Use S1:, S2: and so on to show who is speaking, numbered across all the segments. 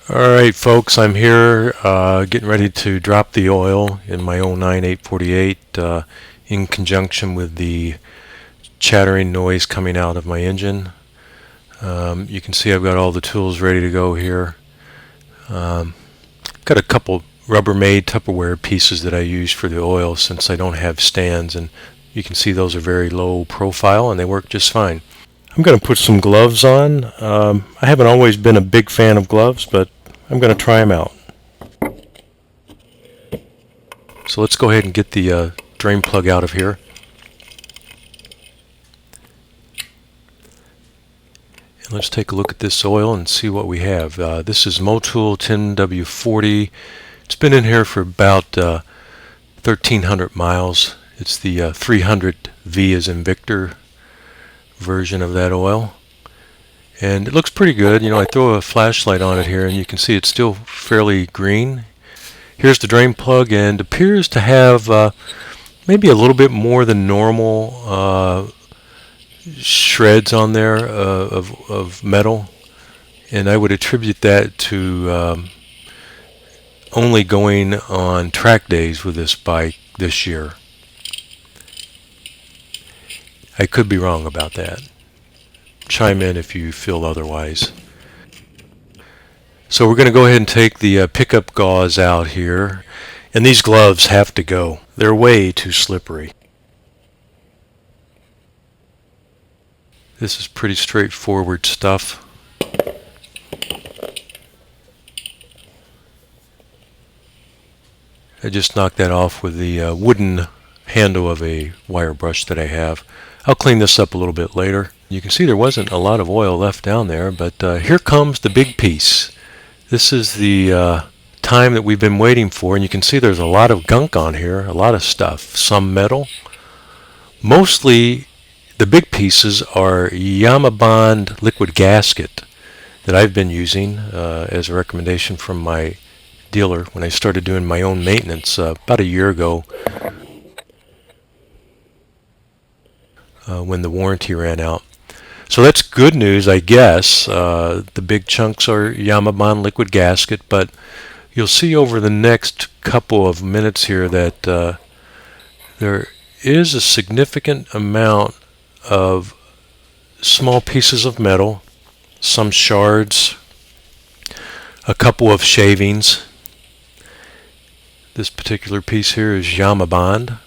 S1: Alright folks, I'm here getting ready to drop the oil in my 09 848 in conjunction with the chattering noise coming out of my engine. You can see I've got all the tools ready to go here. Got a couple Rubbermaid Tupperware pieces that I use for the oil since I don't have stands, and you can see those are very low profile and they work just fine. I'm going to put some gloves on. I haven't always been a big fan of gloves, but I'm going to try them out. So let's go ahead and get the drain plug out of here. And let's take a look at this oil and see what we have. This is Motul 10W40. It's been in here for about 1,300 miles. It's the 300V as in Victor version of that oil. And it looks pretty good. I throw a flashlight on it here and you can see it's still fairly green. Here's the drain plug, and appears to have maybe a little bit more than normal shreds on there of metal, and I would attribute that to only going on track days with this bike this year. I could be wrong about that. Chime in if you feel otherwise. So we're going to go ahead and take the pickup gauze out here, and these gloves have to go. They're way too slippery. This is pretty straightforward stuff. I just knocked that off with the wooden handle of a wire brush that I have. I'll clean this up a little bit later. You can see there wasn't a lot of oil left down there, but here comes the big piece. This is the time that we've been waiting for, and you can see there's a lot of gunk on here, a lot of stuff, some metal. Mostly the big pieces are Yamabond liquid gasket that I've been using as a recommendation from my dealer when I started doing my own maintenance about a year ago when the warranty ran out. So that's good news, I guess. The big chunks are Yamabond liquid gasket, but you'll see over the next couple of minutes here that there is a significant amount of small pieces of metal, some shards, a couple of shavings. This particular piece here is Yamabond.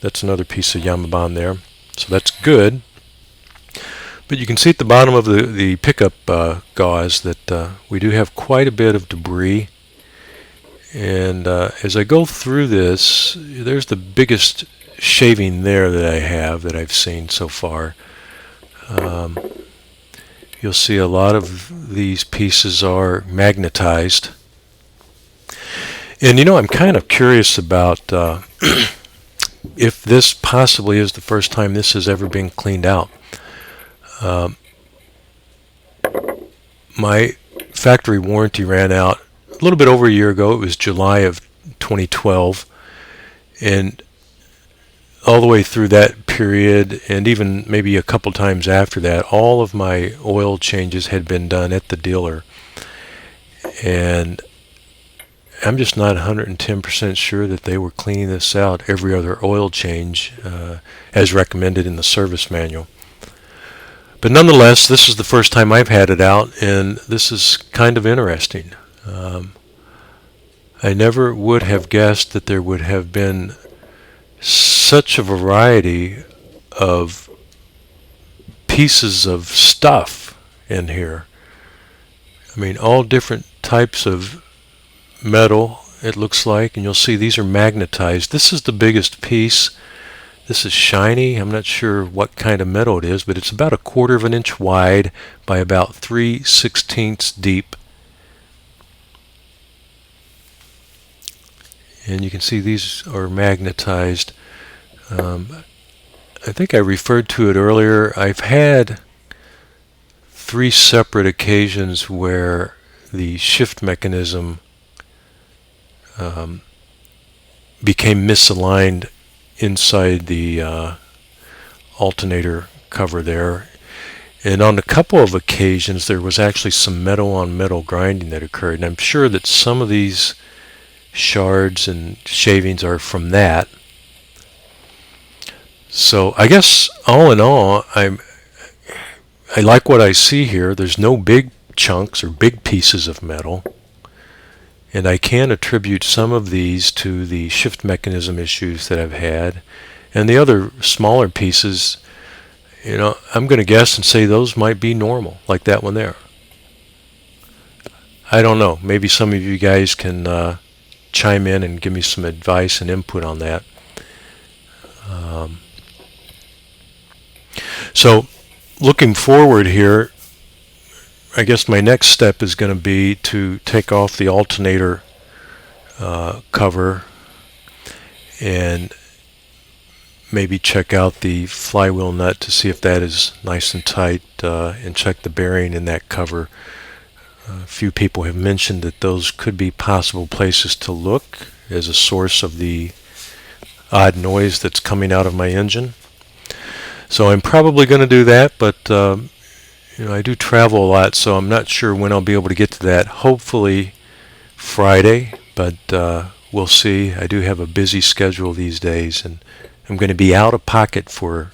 S1: That's another piece of Yamabond there. So that's good. But you can see at the bottom of the pickup gauze that we do have quite a bit of debris. And as I go through this, there's the biggest shaving there that I have that I've seen so far. You'll see a lot of these pieces are magnetized. And I'm kind of curious about if this possibly is the first time this has ever been cleaned out. My factory warranty ran out a little bit over a year ago. It was July of 2012, and all the way through that period, and even maybe a couple times after that, all of my oil changes had been done at the dealer, and I'm just not 110% sure that they were cleaning this out every other oil change as recommended in the service manual. But nonetheless, this is the first time I've had it out, and this is kind of interesting. I never would have guessed that there would have been such a variety of pieces of stuff in here. I mean, all different types of metal, it looks like, and you'll see these are magnetized. This is the biggest piece. This is shiny. I'm not sure what kind of metal it is, but it's about 1/4 of an inch wide by about 3/16 deep. And you can see these are magnetized. I think I referred to it earlier. I've had 3 separate occasions where the shift mechanism became misaligned inside the alternator cover there, And on a couple of occasions, there was actually some metal-on-metal grinding that occurred. And I'm sure that some of these shards and shavings are from that. So I guess all in all, I like what I see here. There's no big chunks or big pieces of metal. And I can attribute some of these to the shift mechanism issues that I've had. And the other smaller pieces, I'm going to guess and say those might be normal, like that one there. I don't know. Maybe some of you guys can chime in and give me some advice and input on that. So looking forward here, I guess my next step is going to be to take off the alternator cover and maybe check out the flywheel nut to see if that is nice and tight, and check the bearing in that cover. A few people have mentioned that those could be possible places to look as a source of the odd noise that's coming out of my engine. So I'm probably going to do that, but I do travel a lot, so I'm not sure when I'll be able to get to that. Hopefully Friday, but we'll see. I do have a busy schedule these days, and I'm going to be out of pocket for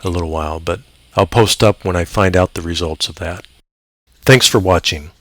S1: a little while, but I'll post up when I find out the results of that. Thanks for watching.